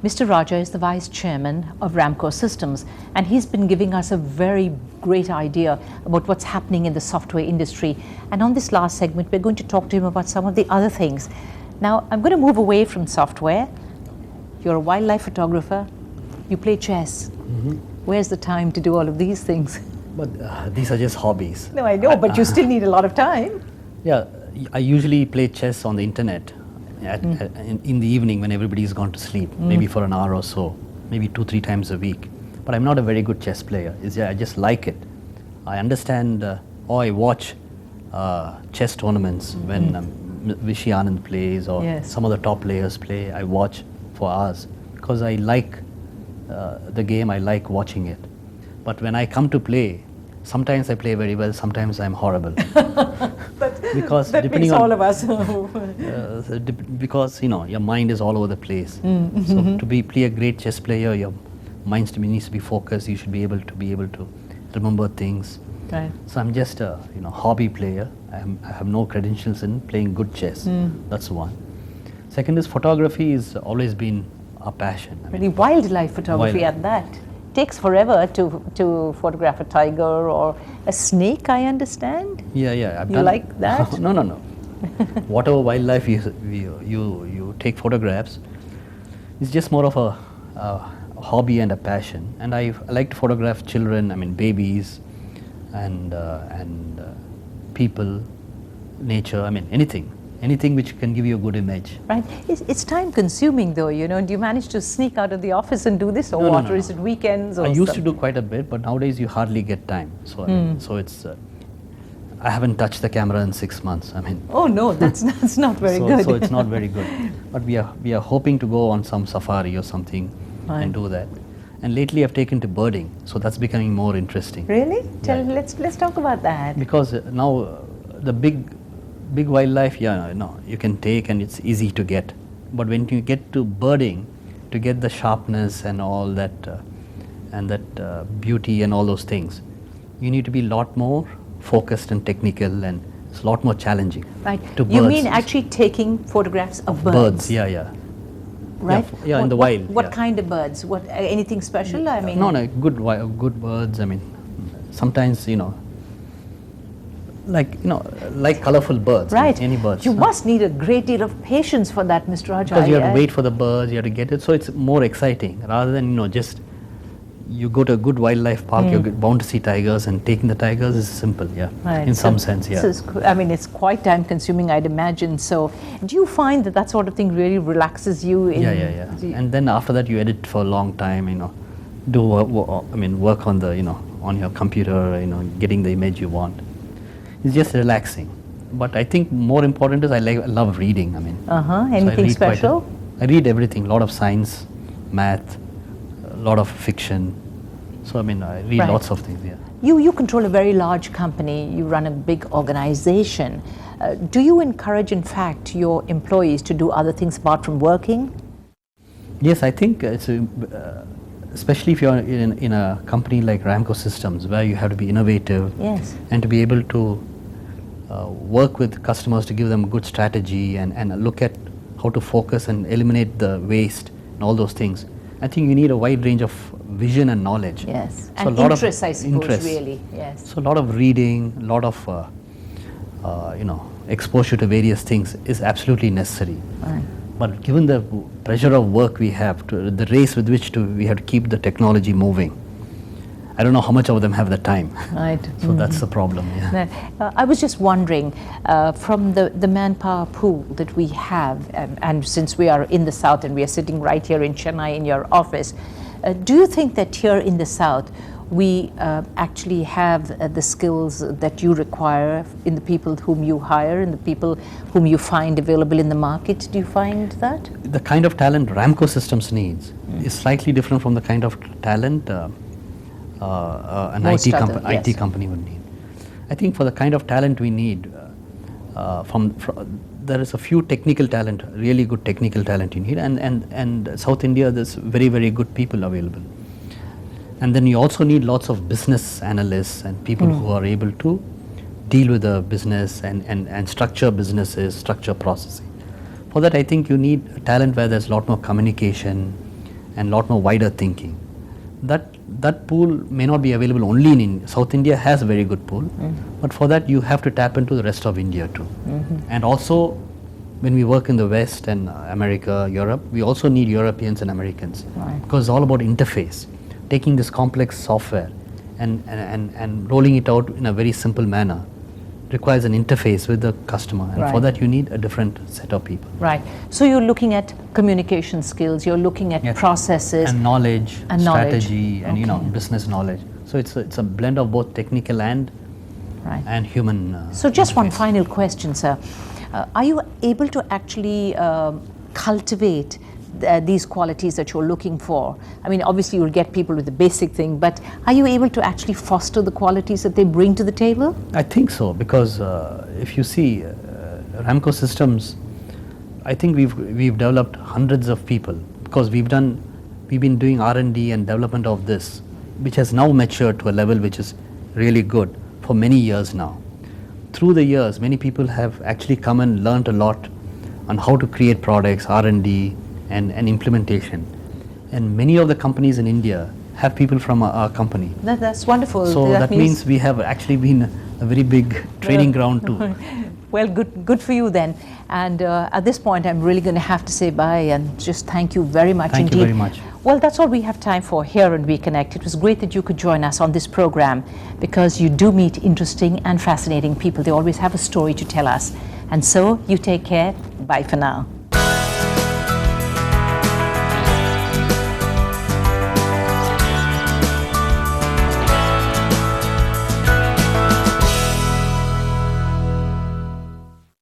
Mr. Raja is the Vice Chairman of Ramco Systems, and he's been giving us a very great idea about what's happening in the software industry. And on this last segment, we're going to talk to him about some of the other things. Now, I'm going to move away from software. You're a wildlife photographer. You play chess. Mm-hmm. Where's the time to do all of these things? But these are just hobbies. No, I know, but you still need a lot of time. Yeah, I usually play chess on the internet in the evening when everybody's gone to sleep, maybe for an hour or so, maybe 2-3 times a week. But I'm not a very good chess player. I just like it. I understand, or I watch chess tournaments when Vishy Anand plays or some of the top players play. I watch for hours because I like the game, I like watching it. But when I come to play, sometimes I play very well, sometimes I'm horrible. Because that depending makes on all of us. because your mind is all over the place. So to play a great chess player, your mind needs to be focused. You should be able to remember things. Right. So I'm just a hobby player. I have no credentials in playing good chess. That's one. Second is photography has always been a passion. Really wildlife photography at that. Takes forever to photograph a tiger or a snake, I understand. Yeah. You like that? No. Whatever wildlife you take photographs, it's just more of a hobby and a passion. And I like to photograph children, babies, and people, nature. Anything which can give you a good image. Right. It's time consuming though, Do you manage to sneak out of the office and do this or what? No. Or is it weekends or I used to do quite a bit, but nowadays you hardly get time. So so it's I haven't touched the camera in 6 months. Oh no, that's not very good. So it's not very good. But we are hoping to go on some safari or something and do that. And lately I've taken to birding, so that's becoming more interesting. Really? Let's talk about that. Because now the big wildlife, you can take and it's easy to get. But when you get to birding, to get the sharpness and all that, beauty and all those things, you need to be a lot more focused and technical, and it's a lot more challenging. Right. To You birds. mean actually taking photographs of birds? Birds, yeah. Right. Yeah, in the wild. What kind of birds? What anything special? No, good birds. Sometimes like colorful birds. Right. Any birds. You must need a great deal of patience for that, Mr. Raja. Because you have to wait for the birds, you have to get it. So it's more exciting rather than just you go to a good wildlife park, you're bound to see tigers, and taking the tigers is simple, Right. in some sense, it's quite time consuming, I'd imagine. So do you find that sort of thing really relaxes you? Yeah. And then after that you edit for a long time, do work on the, on your computer, getting the image you want. It's just relaxing. But I think more important is I love reading. Anything special? I read everything, a lot of science, math, a lot of fiction. So I read lots of things. You control a very large company. You run a big organization. Do you encourage, in fact, your employees to do other things apart from working? Yes, I think it's especially if you're in a company like Ramco Systems, where you have to be innovative and to be able to work with customers to give them a good strategy and look at how to focus and eliminate the waste and all those things. I think you need a wide range of vision and knowledge. Yes, so and interest, I suppose, really. Yes. So a lot of reading, a lot of exposure to various things is absolutely necessary. Right. But given the pressure of work we have, the race with which we have to keep the technology moving, I don't know how much of them have the time. Right. So that's the problem. I was just wondering, from the manpower pool that we have, and since we are in the South and we are sitting right here in Chennai in your office, do you think that here in the South we actually have the skills that you require in the people whom you hire and the people whom you find available in the market? Do you find that? The kind of talent Ramco Systems needs is slightly different from the kind of talent an IT company would need. I think for the kind of talent we need, there is a few technical talent, really good technical talent you need, and South India there's very, very good people available. And then you also need lots of business analysts and people who are able to deal with the business and structure businesses, structure processing. For that I think you need talent where there's a lot more communication, and a lot more wider thinking. That pool may not be available only in South India has a very good pool, but for that you have to tap into the rest of India too. And also when we work in the West and America, Europe, we also need Europeans and Americans, because it's all about interface, taking this complex software and rolling it out in a very simple manner requires an interface with the customer, and for that you need a different set of people. Right. So you're looking at communication skills, you're looking at processes. And knowledge, strategy, and business knowledge. So it's a blend of both technical and human So just interface. one final question, sir. Are you able to actually cultivate these qualities that you're looking for? I mean, obviously you'll get people with the basic thing, but are you able to actually foster the qualities that they bring to the table? I think so, because if you see Ramco Systems, I think we've developed hundreds of people, because we've been doing R&D and development of this, which has now matured to a level which is really good for many years now. Through the years, many people have actually come and learned a lot on how to create products, R&D, and implementation. And many of the companies in India have people from our company. That's wonderful. So that means we have actually been a very big training ground too. Well, good for you then. And at this point, I'm really going to have to say bye and just thank you very much indeed. Thank you very much. Well, that's all we have time for here on WeConnect. It was great that you could join us on this program, because you do meet interesting and fascinating people. They always have a story to tell us. And so you take care. Bye for now.